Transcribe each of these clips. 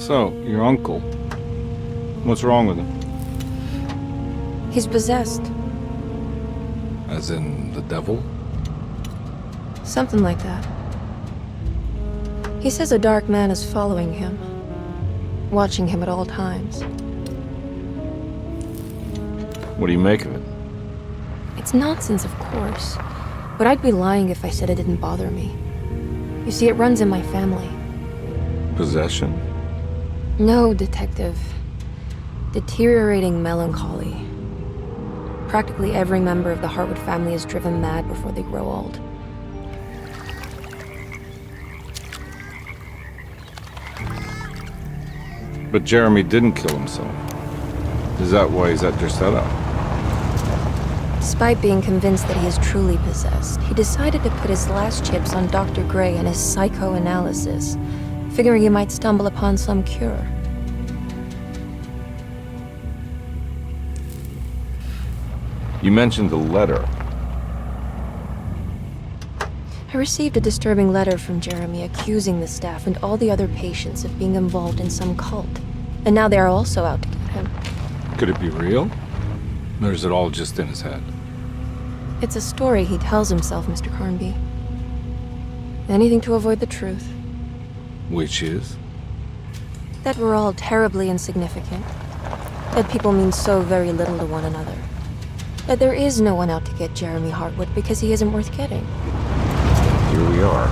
So, your uncle. What's wrong with him? He's possessed. As in the devil? Something like that. He says a dark man is following him, watching him at all times. What do you make of it? It's nonsense, of course, but I'd be lying if I said it didn't bother me. You see, it runs in my family. Possession? No, Detective. Deteriorating melancholy. Practically every member of the Hartwood family is driven mad before they grow old. But Jeremy didn't kill himself. Is that why he's at your setup? Despite being convinced that he is truly possessed, he decided to put his last chips on Dr. Gray and his psychoanalysis, figuring he might stumble upon some cure. You mentioned the letter. I received a disturbing letter from Jeremy accusing the staff and all the other patients of being involved in some cult. And now they are also out to get him. Could it be real? Or is it all just in his head? It's a story he tells himself, Mr. Carnby. Anything to avoid the truth. Which is? That we're all terribly insignificant. That people mean so very little to one another. That there is no one out to get Jeremy Hartwood because he isn't worth getting. Here we are.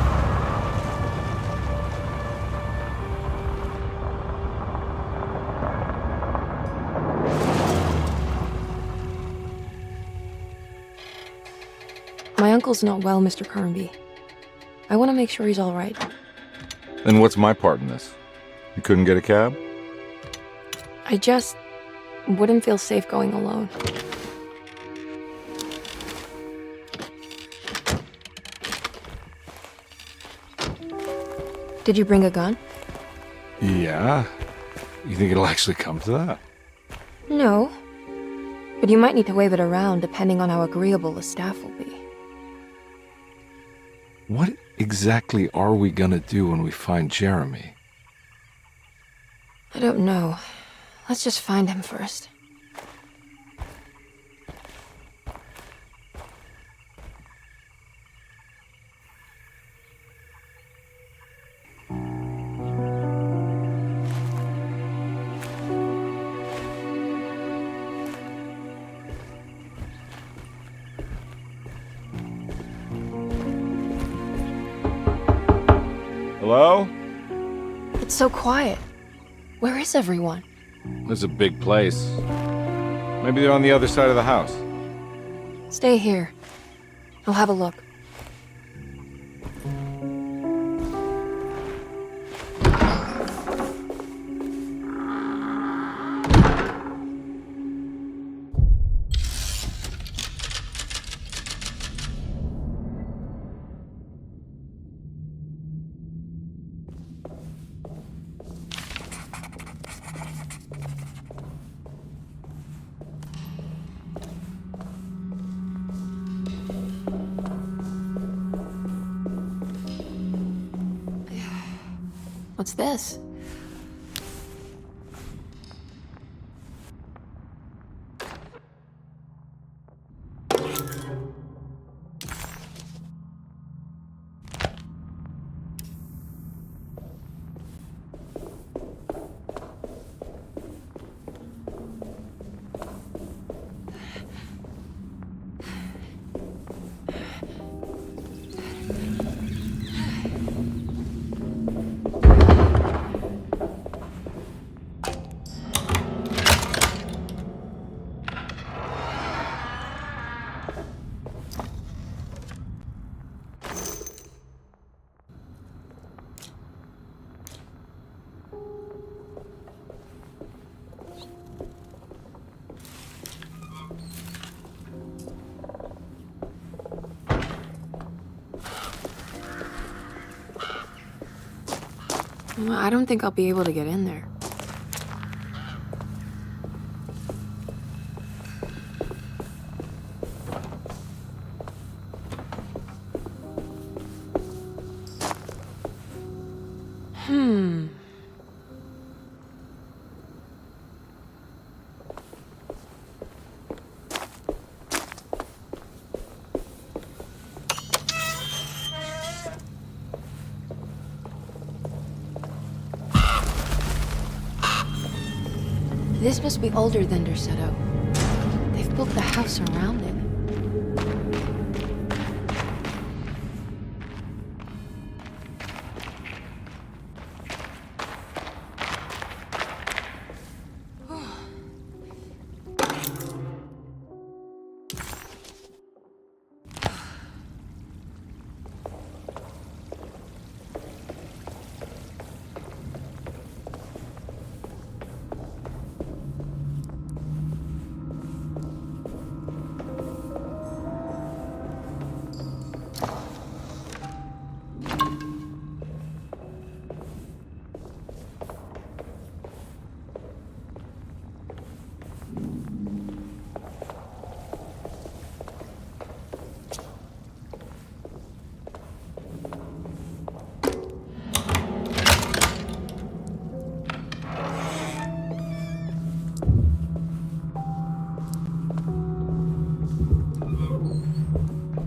My uncle's not well, Mr. Carnby. I want to make sure he's all right. Then what's my part in this? You couldn't get a cab? I just wouldn't feel safe going alone. Did you bring a gun? Yeah. You think it'll actually come to that? No. But you might need to wave it around depending on how agreeable the staff will be. What exactly are we gonna do when we find Jeremy? I don't know. Let's just find him first. Hello? It's so quiet. Where is everyone? This is a big place. Maybe they're on the other side of the house. Stay here. I'll have a look. What's this? I don't think I'll be able to get in there. This must be older than Derceto. They've built the house around it.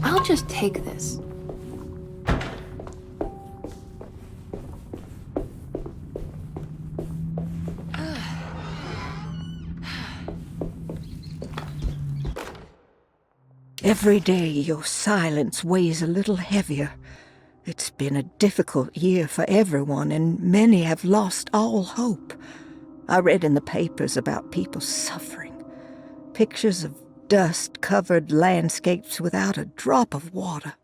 I'll just take this. Every day your silence weighs a little heavier. It's been a difficult year for everyone, and many have lost all hope. I read in the papers about people suffering. Pictures of dust-covered landscapes without a drop of water.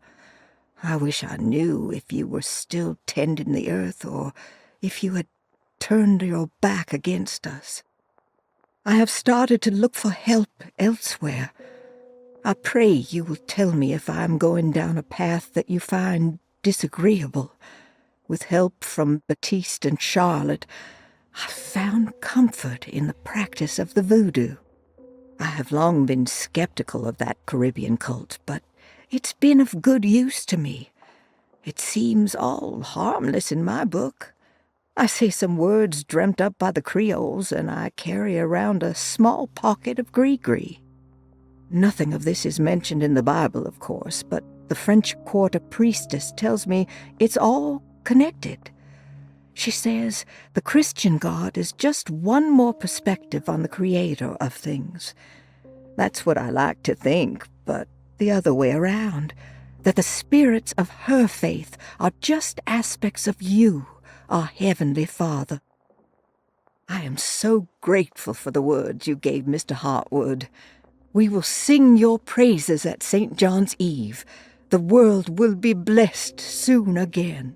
I wish I knew if you were still tending the earth or if you had turned your back against us. I have started to look for help elsewhere. I pray you will tell me if I am going down a path that you find disagreeable. With help from Baptiste and Charlotte, I found comfort in the practice of the voodoo. I have long been skeptical of that Caribbean cult, but it's been of good use to me. It seems all harmless in my book. I say some words dreamt up by the Creoles, and I carry around a small pocket of gris-gris. Nothing of this is mentioned in the Bible, of course, but the French Quarter priestess tells me it's all connected. She says the Christian God is just one more perspective on the creator of things. That's what I like to think, but the other way around, that the spirits of her faith are just aspects of you, our Heavenly Father. I am so grateful for the words you gave Mr. Hartwood. We will sing your praises at St. John's Eve. The world will be blessed soon again.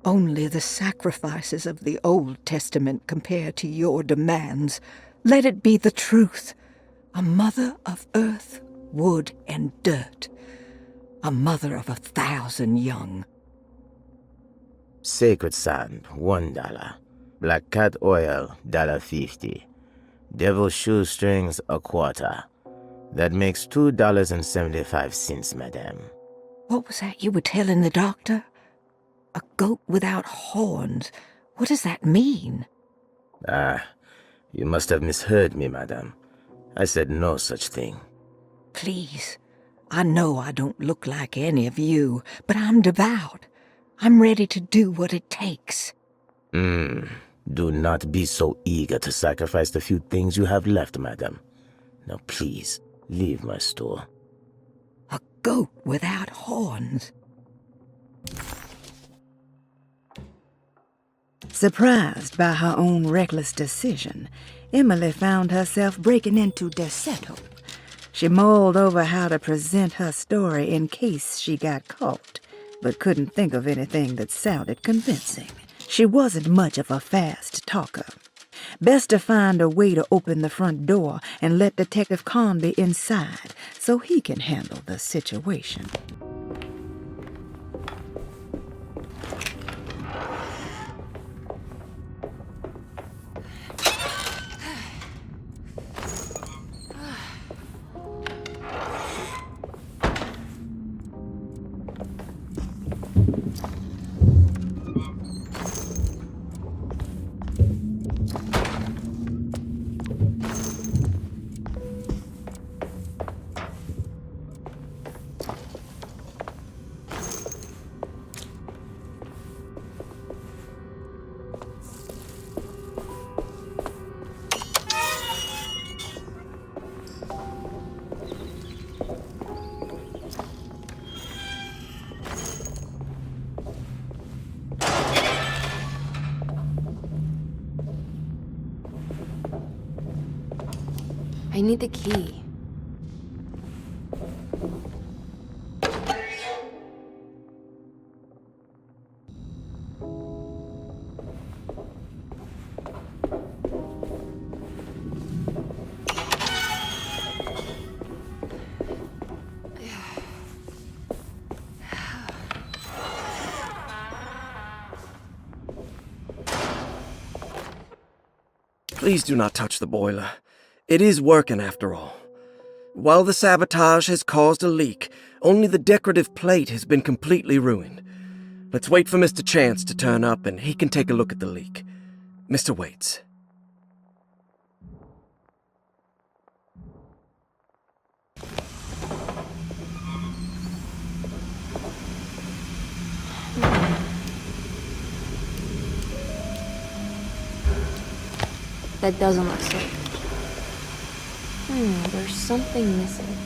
Only the sacrifices of the Old Testament compare to your demands. Let it be the truth. A mother of earth, wood, and dirt. A mother of 1,000 young. Sacred sand, $1. Black cat oil, $1.50. Devil shoestrings, a quarter. That makes $2.75, madame. What was that you were telling the doctor? A goat without horns. What does that mean? You must have misheard me, madame. I said no such thing. Please, I know I don't look like any of you, but I'm devout. I'm ready to do what it takes. Do not be so eager to sacrifice the few things you have left, madame. Now please, leave my store. A goat without horns. Surprised by her own reckless decision, Emily found herself breaking into Derceto. She mulled over how to present her story in case she got caught, but couldn't think of anything that sounded convincing. She wasn't much of a fast talker. Best to find a way to open the front door and let Detective Conby inside so he can handle the situation. I need the key. Please do not touch the boiler. It is working after all. While the sabotage has caused a leak, only the decorative plate has been completely ruined. Let's wait for Mr. Chance to turn up and he can take a look at the leak. Mr. Waits. That doesn't look safe. There's something missing.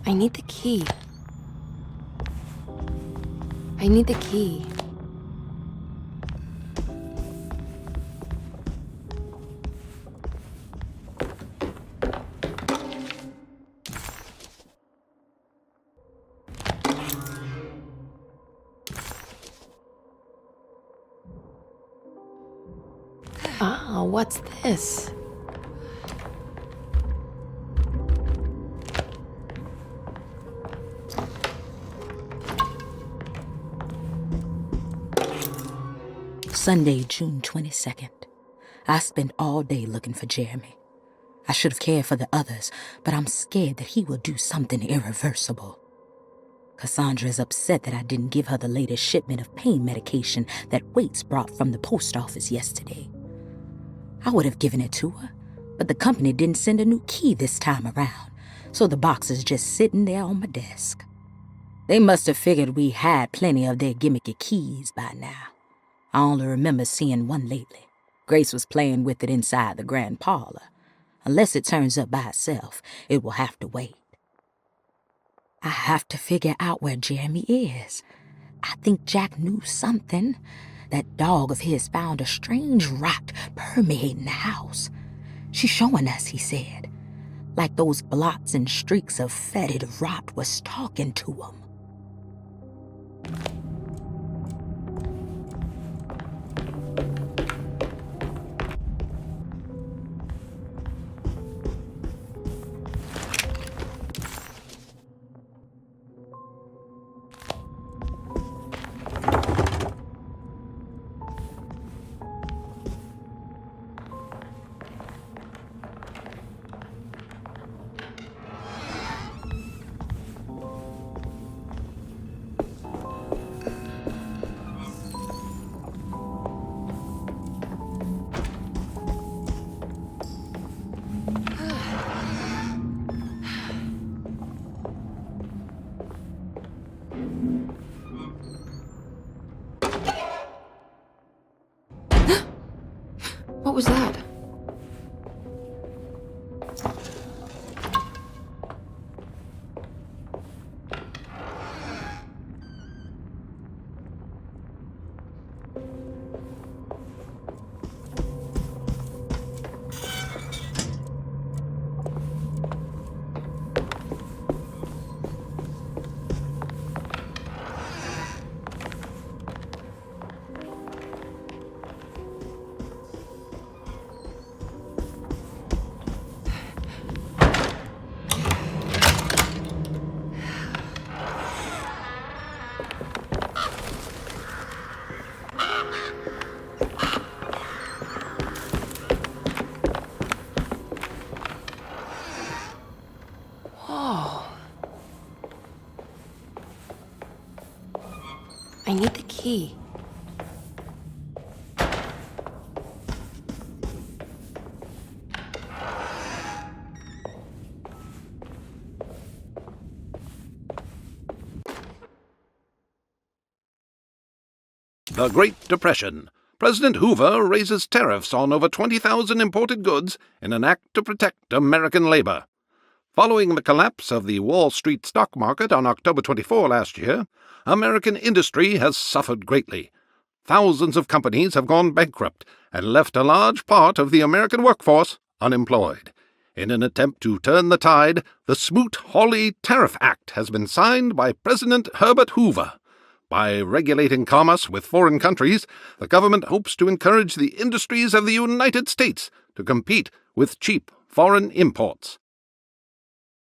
I need the key. I need the key. Ah, what's this? Sunday, June 22nd. I spent all day looking for Jeremy. I should have cared for the others, but I'm scared that he will do something irreversible. Cassandra is upset that I didn't give her the latest shipment of pain medication that Waits brought from the post office yesterday. I would have given it to her, but the company didn't send a new key this time around, so the box is just sitting there on my desk. They must have figured we had plenty of their gimmicky keys by now. I only remember seeing one lately. Grace was playing with it inside the grand parlor. Unless it turns up by itself, it will have to wait. I have to figure out where Jeremy is. I think Jack knew something. That dog of his found a strange rot permeating the house. She's showing us, he said. Like those blots and streaks of fetid rot was talking to him. What was that? I need the key. The Great Depression. President Hoover raises tariffs on over 20,000 imported goods in an act to protect American labor. Following the collapse of the Wall Street stock market on October 24 last year, American industry has suffered greatly. Thousands of companies have gone bankrupt and left a large part of the American workforce unemployed. In an attempt to turn the tide, the Smoot-Hawley Tariff Act has been signed by President Herbert Hoover. By regulating commerce with foreign countries, the government hopes to encourage the industries of the United States to compete with cheap foreign imports.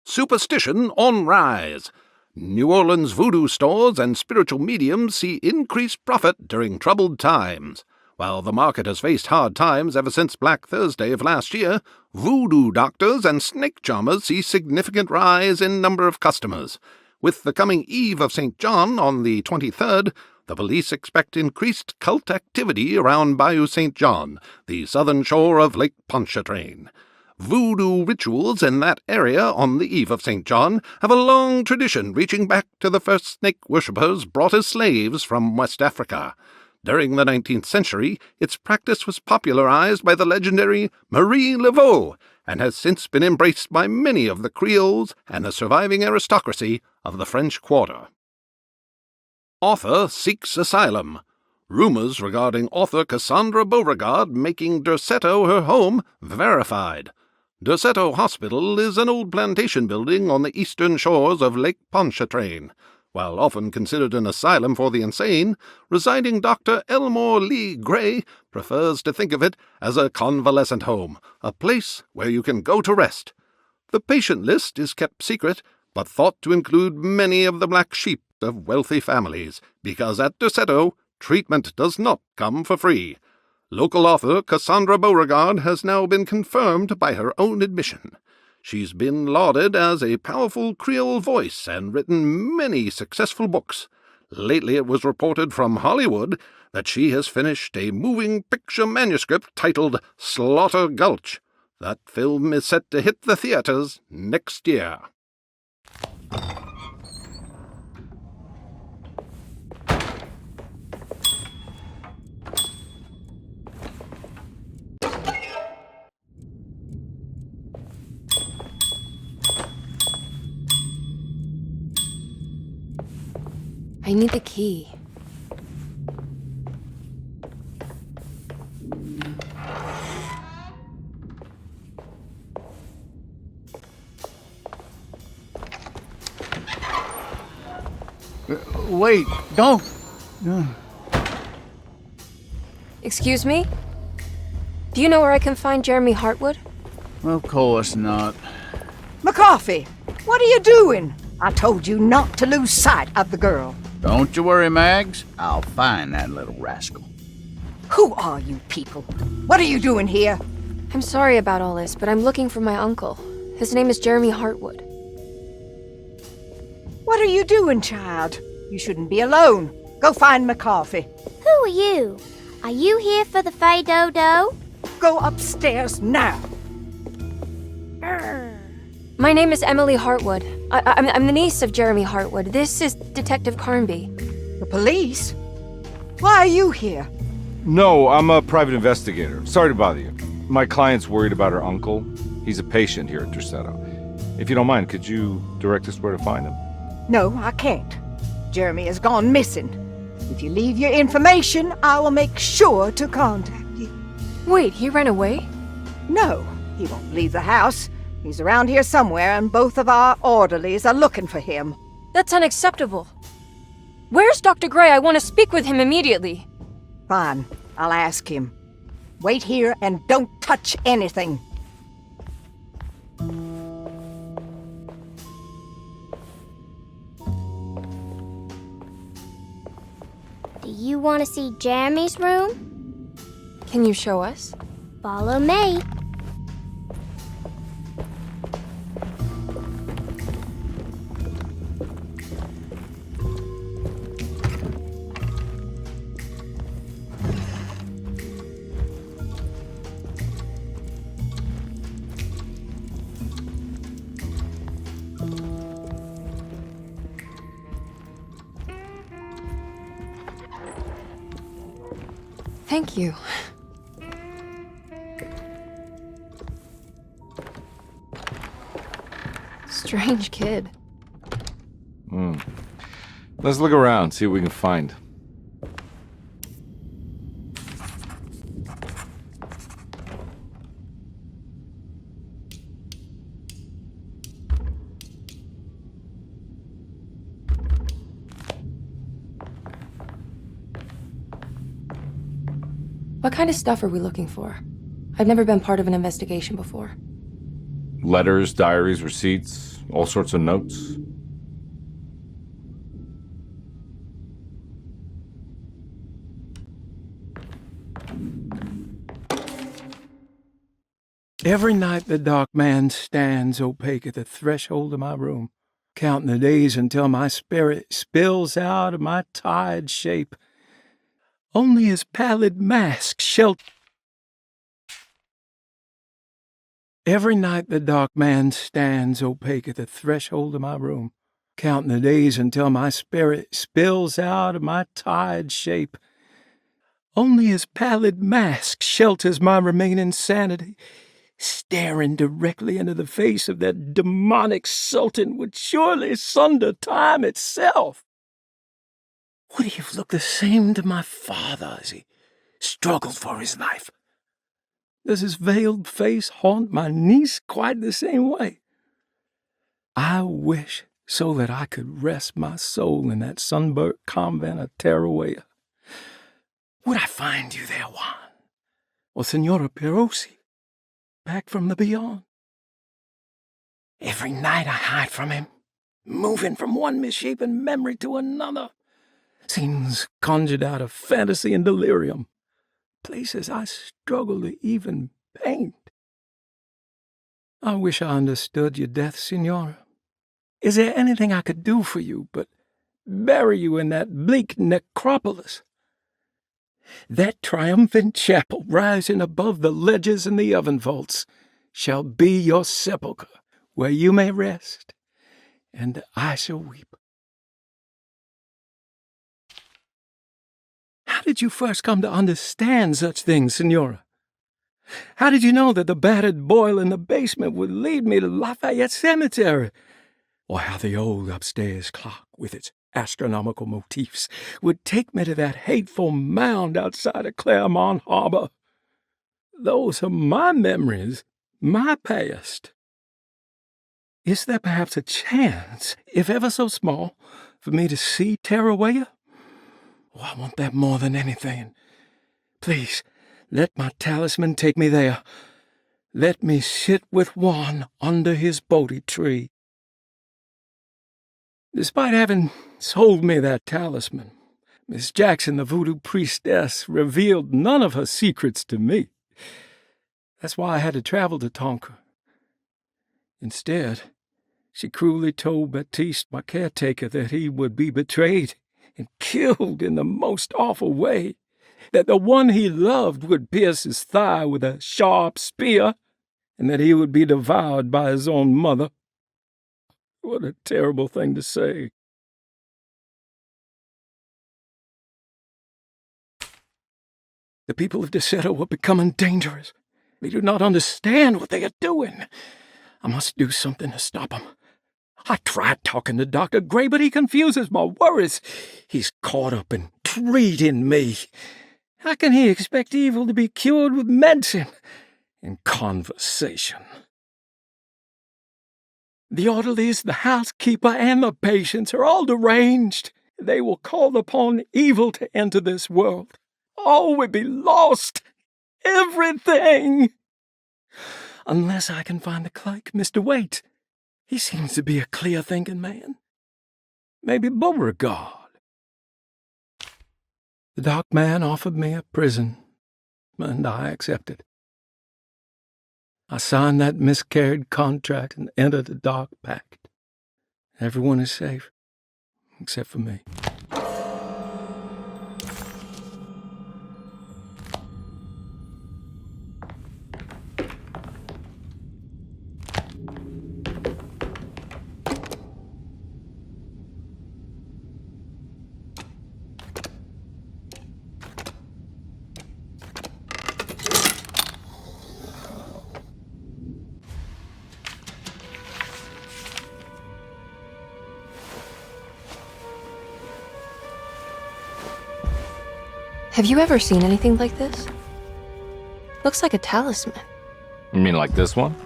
Superstition on rise. New Orleans voodoo stores and spiritual mediums see increased profit during troubled times. While the market has faced hard times ever since Black Thursday of last year, voodoo doctors and snake charmers see significant rise in number of customers. With the coming Eve of St. John on the 23rd, the police expect increased cult activity around Bayou St. John, the southern shore of Lake Pontchartrain. Voodoo rituals in that area on the Eve of St. John have a long tradition reaching back to the first snake worshippers brought as slaves from West Africa. During the 19th century, its practice was popularized by the legendary Marie Laveau, and has since been embraced by many of the Creoles and the surviving aristocracy of the French Quarter. Author seeks asylum. Rumors regarding author Cassandra Beauregard making Derceto her home verified. Derceto Hospital is an old plantation building on the eastern shores of Lake Pontchartrain. While often considered an asylum for the insane, residing Dr. Elmore Lee Gray prefers to think of it as a convalescent home, a place where you can go to rest. The patient list is kept secret, but thought to include many of the black sheep of wealthy families, because at Derceto, treatment does not come for free. Local author Cassandra Beauregard has now been confirmed by her own admission. She's been lauded as a powerful Creole voice and written many successful books. Lately it was reported from Hollywood that she has finished a moving picture manuscript titled Slaughter Gulch. That film is set to hit the theaters next year. I need the key. Wait, don't. Excuse me? Do you know where I can find Jeremy Hartwood? Of course not. McCarthy, what are you doing? I told you not to lose sight of the girl. Don't you worry, Mags. I'll find that little rascal. Who are you people? What are you doing here? I'm sorry about all this, but I'm looking for my uncle. His name is Jeremy Hartwood. What are you doing, child? You shouldn't be alone. Go find McCarthy. Who are you? Are you here for the Fay Dodo? Go upstairs now. My name is Emily Hartwood. I'm the niece of Jeremy Hartwood. This is Detective Carnby. The police? Why are you here? No, I'm a private investigator. Sorry to bother you. My client's worried about her uncle. He's a patient here at Derceto. If you don't mind, could you direct us where to find him? No, I can't. Jeremy has gone missing. If you leave your information, I will make sure to contact you. Wait, he ran away? No, he won't leave the house. He's around here somewhere, and both of our orderlies are looking for him. That's unacceptable. Where's Dr. Gray? I want to speak with him immediately. Fine, I'll ask him. Wait here and don't touch anything. Do you want to see Jeremy's room? Can you show us? Follow me. Thank you. Strange kid. Let's look around, see what we can find. What kind of stuff are we looking for? I've never been part of an investigation before. Letters, diaries, receipts, all sorts of notes. Every night the dark man stands opaque at the threshold of my room, counting the days until my spirit spills out of my tired shape. Only his pallid mask shelter. Every night the dark man stands opaque at the threshold of my room, counting the days until my spirit spills out of my tired shape. Only his pallid mask shelters my remaining sanity. Staring directly into the face of that demonic sultan would surely sunder time itself. Would he have looked the same to my father as he struggled for his life? Does his veiled face haunt my niece quite the same way? I wish so that I could rest my soul in that sunburnt convent of Tarawea. Would I find you there, Juan? Or Senora Perosi, back from the beyond? Every night I hide from him, moving from one misshapen memory to another. Scenes conjured out of fantasy and delirium. Places I struggle to even paint. I wish I understood your death, Senora. Is there anything I could do for you but bury you in that bleak necropolis? That triumphant chapel rising above the ledges and the oven vaults shall be your sepulchre, where you may rest, and I shall weep. How did you first come to understand such things, Senora? How did you know that the battered boil in the basement would lead me to Lafayette Cemetery? Or how the old upstairs clock, with its astronomical motifs, would take me to that hateful mound outside of Claremont Harbor? Those are my memories, my past. Is there perhaps a chance, if ever so small, for me to see Tarawea? Oh, I want that more than anything. Please, let my talisman take me there. Let me sit with Juan under his Bodhi tree. Despite having sold me that talisman, Miss Jackson, the voodoo priestess, revealed none of her secrets to me. That's why I had to travel to Tonka. Instead, she cruelly told Baptiste, my caretaker, that he would be betrayed and killed in the most awful way, that the one he loved would pierce his thigh with a sharp spear, and that he would be devoured by his own mother. What a terrible thing to say. The people of Deseto are becoming dangerous. They do not understand what they are doing. I must do something to stop them. I tried talking to Dr. Gray, but he confuses my worries. He's caught up in treating me. How can he expect evil to be cured with medicine and conversation? The orderlies, the housekeeper, and the patients are all deranged. They will call upon evil to enter this world. All will be lost. Everything. Unless I can find the clerk, Mr. Waite. He seems to be a clear-thinking man. Maybe Beauregard. The dark man offered me a prison, and I accepted. I signed that miscarried contract and entered the dark pact. Everyone is safe, except for me. Have you ever seen anything like this? Looks like a talisman. You mean like this one?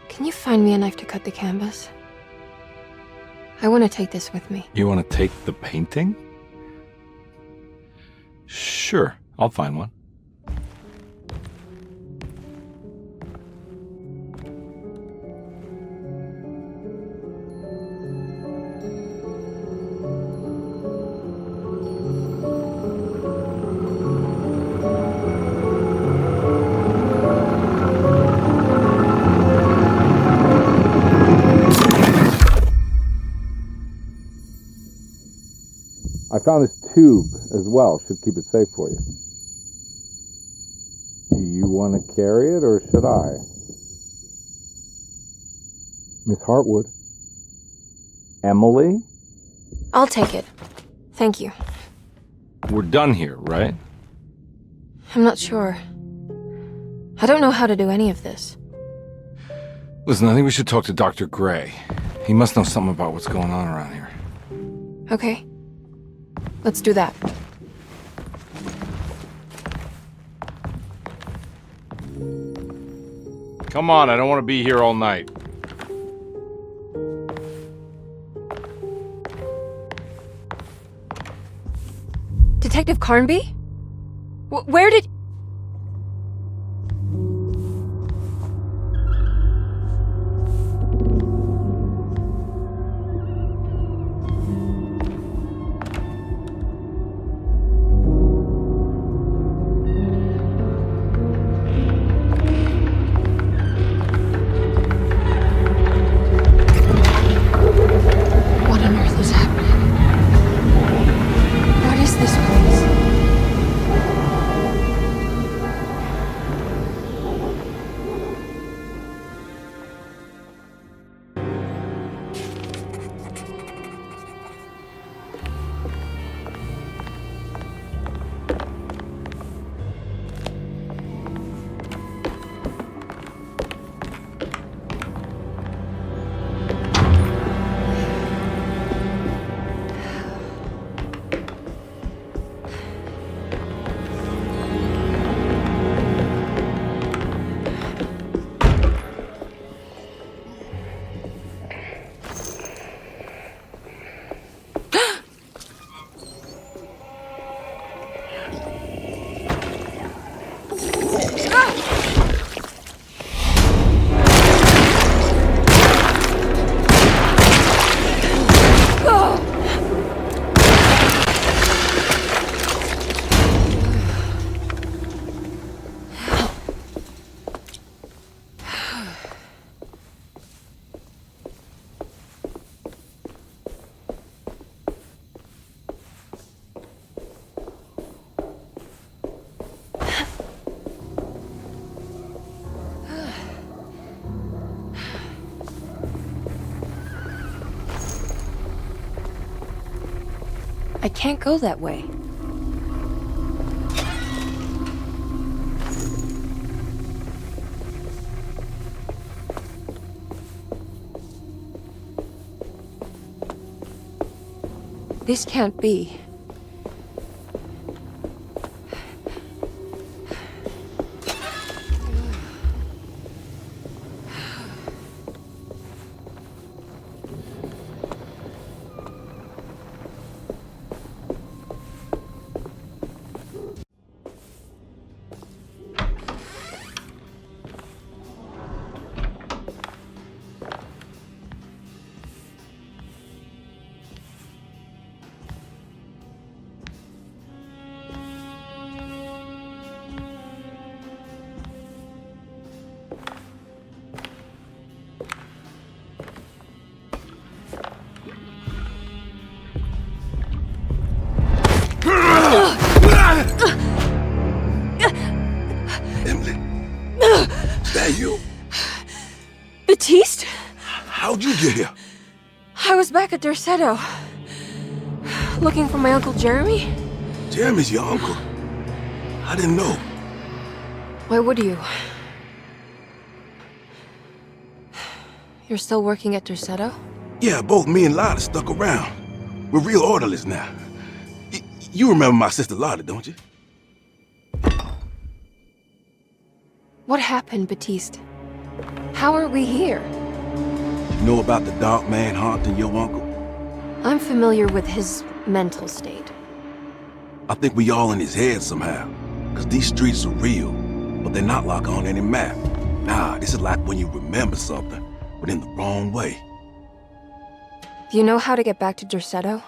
Can you find me a knife to cut the canvas? I want to take this with me. You want to take the painting? Sure, I'll find one. I found this tube as well. Should keep it safe for you. Do you want to carry it, or should I? Miss Hartwood? Emily? I'll take it. Thank you. We're done here, right? I'm not sure. I don't know how to do any of this. Listen, I think we should talk to Dr. Gray. He must know something about what's going on around here. Okay. Let's do that. Come on, I don't want to be here all night. Detective Carnby? Where did... What on earth is happening? What is this place? I can't go that way. This can't be. Emily, is that you? Batiste? How'd you get here? I was back at Derceto. Looking for my Uncle Jeremy? Jeremy's your uncle. I didn't know. Why would you? You're still working at Derceto? Yeah, both me and Lotta stuck around. We're real orderlies now. You remember my sister Lotta, don't you? What happened, Baptiste? How are we here? You know about the dark man haunting your uncle? I'm familiar with his mental state. I think we all in his head somehow. Cause these streets are real, but they're not like on any map. Nah, this is like when you remember something, but in the wrong way. Do you know how to get back to Derceto?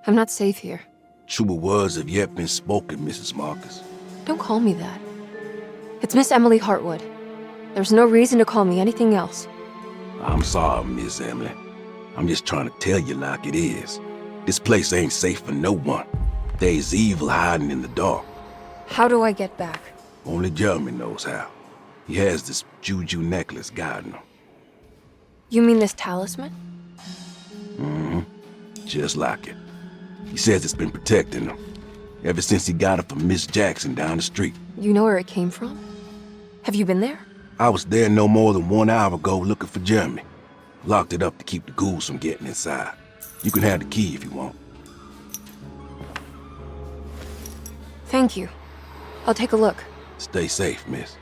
I'm not safe here. Truer words have yet been spoken, Mrs. Marcus. Don't call me that. It's Miss Emily Hartwood. There's no reason to call me anything else. I'm sorry, Miss Emily. I'm just trying to tell you like it is. This place ain't safe for no one. There's evil hiding in the dark. How do I get back? Only Jeremy knows how. He has this juju necklace guiding him. You mean this talisman? Mm-hmm. Just like it. He says it's been protecting him ever since he got it from Miss Jackson down the street. You know where it came from? Have you been there? I was there no more than 1 hour ago looking for Jeremy. Locked it up to keep the ghouls from getting inside. You can have the key if you want. Thank you. I'll take a look. Stay safe, miss.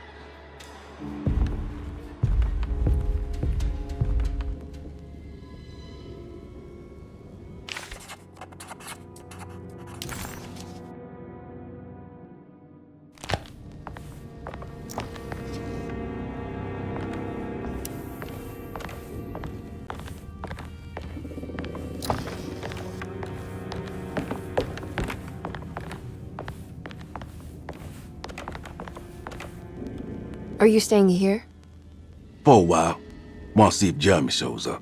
Are you staying here? For a while. Want to see if Jeremy shows up.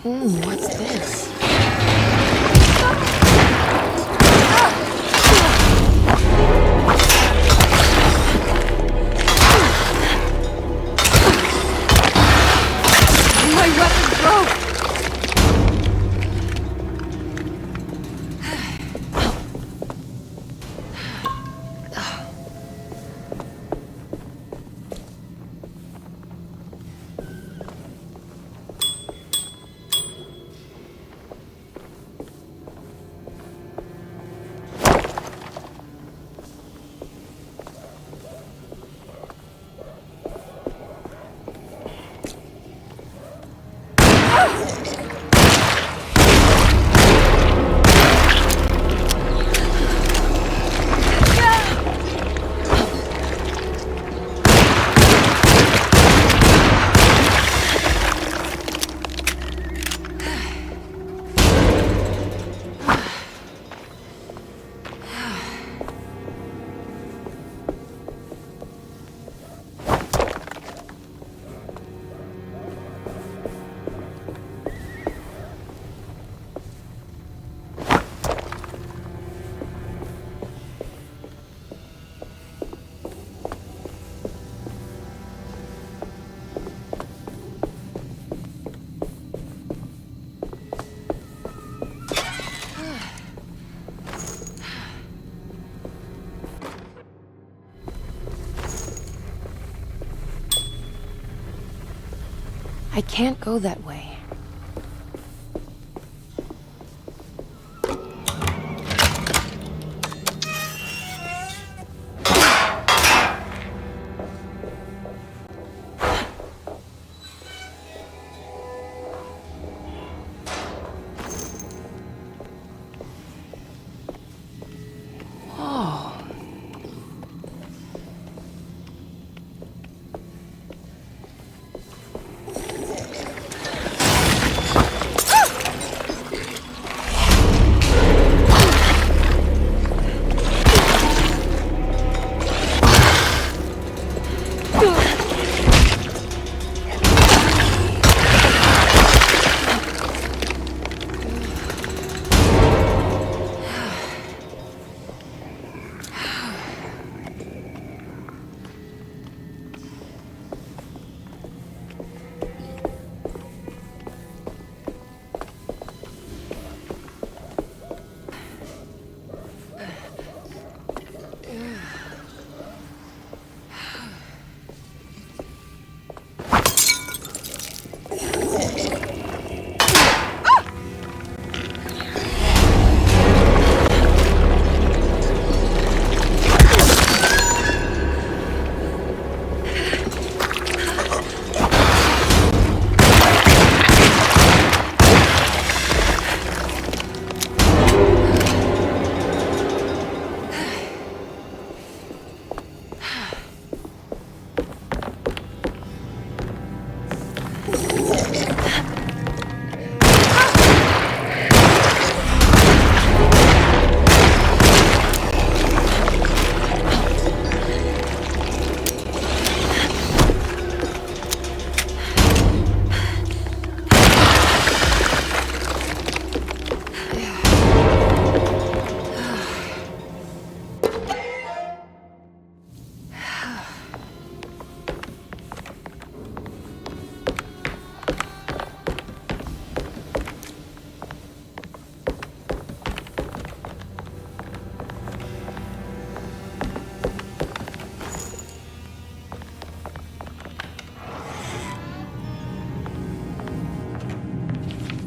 What's this? My weapon broke! I can't go that way.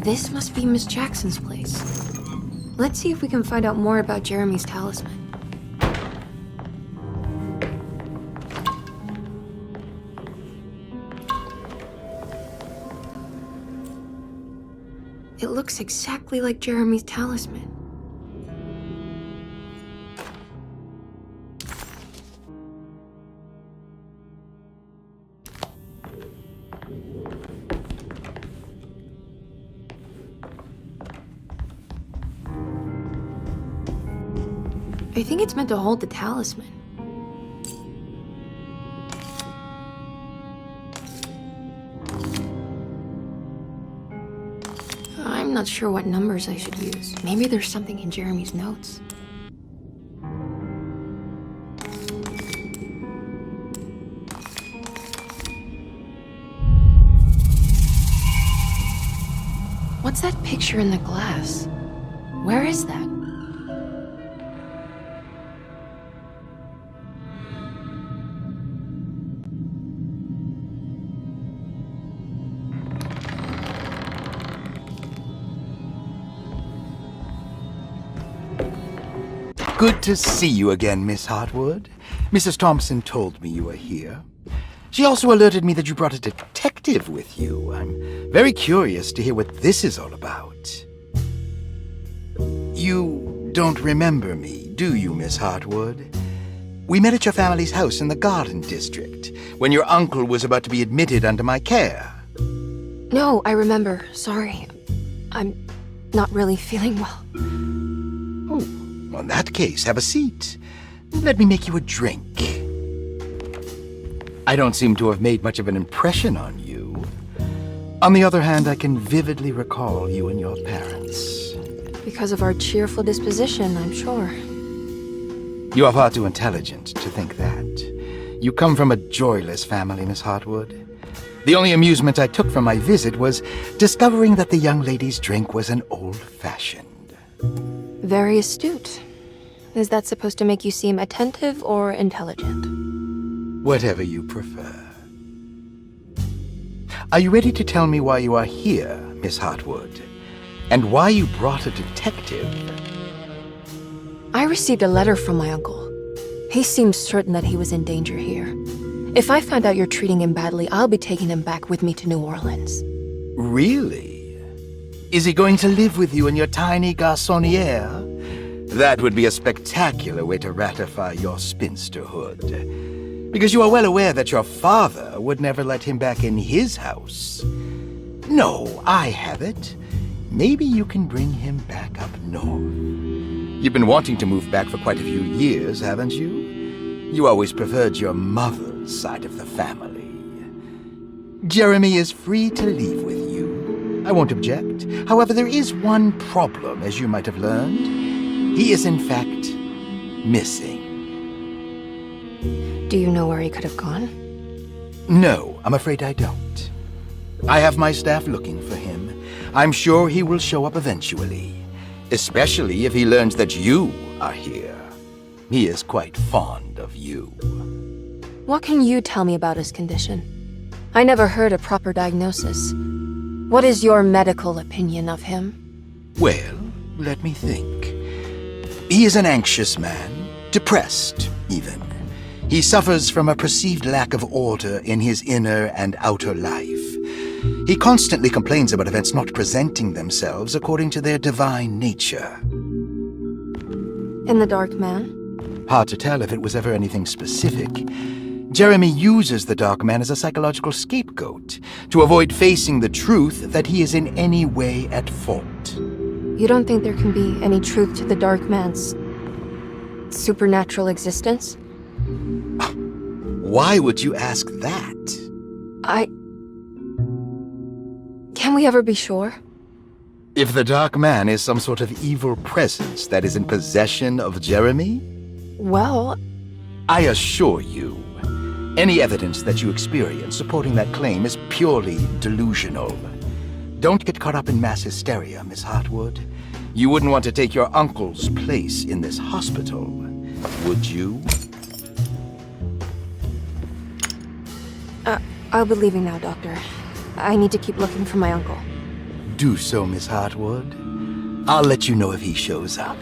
This must be Miss Jackson's place. Let's see if we can find out more about Jeremy's talisman. It looks exactly like Jeremy's talisman. I think it's meant to hold the talisman. I'm not sure what numbers I should use. Maybe there's something in Jeremy's notes. What's that picture in the glass? Where is that? Good to see you again, Miss Hartwood. Mrs. Thompson told me you were here. She also alerted me that you brought a detective with you. I'm very curious to hear what this is all about. You don't remember me, do you, Miss Hartwood? We met at your family's house in the Garden District, when your uncle was about to be admitted under my care. No, I remember. Sorry. I'm not really feeling well. In that case, have a seat. Let me make you a drink. I don't seem to have made much of an impression on you. On the other hand, I can vividly recall you and your parents. Because of our cheerful disposition, I'm sure. You are far too intelligent to think that. You come from a joyless family, Miss Hartwood. The only amusement I took from my visit was discovering that the young lady's drink was an old-fashioned. Very astute. Is that supposed to make you seem attentive or intelligent? Whatever you prefer. Are you ready to tell me why you are here, Miss Hartwood? And why you brought a detective? I received a letter from my uncle. He seems certain that he was in danger here. If I find out you're treating him badly, I'll be taking him back with me to New Orleans. Really? Is he going to live with you in your tiny garçonniere? That would be a spectacular way to ratify your spinsterhood. Because you are well aware that your father would never let him back in his house. No, I have it. Maybe you can bring him back up north. You've been wanting to move back for quite a few years, haven't you? You always preferred your mother's side of the family. Jeremy is free to leave with you. I won't object. However, there is one problem, as you might have learned. He is, in fact, missing. Do you know where he could have gone? No, I'm afraid I don't. I have my staff looking for him. I'm sure he will show up eventually, especially if he learns that you are here. He is quite fond of you. What can you tell me about his condition? I never heard a proper diagnosis. What is your medical opinion of him? Well, let me think. He is an anxious man, depressed, even. He suffers from a perceived lack of order in his inner and outer life. He constantly complains about events not presenting themselves according to their divine nature. And the Dark Man? Hard to tell if it was ever anything specific. Jeremy uses the Dark Man as a psychological scapegoat to avoid facing the truth that he is in any way at fault. You don't think there can be any truth to the Dark Man's supernatural existence? Why would you ask that? Can we ever be sure? If the Dark Man is some sort of evil presence that is in possession of Jeremy? Well, I assure you, any evidence that you experience supporting that claim is purely delusional. Don't get caught up in mass hysteria, Miss Hartwood. You wouldn't want to take your uncle's place in this hospital, would you? I'll be leaving now, Doctor. I need to keep looking for my uncle. Do so, Miss Hartwood. I'll let you know if he shows up.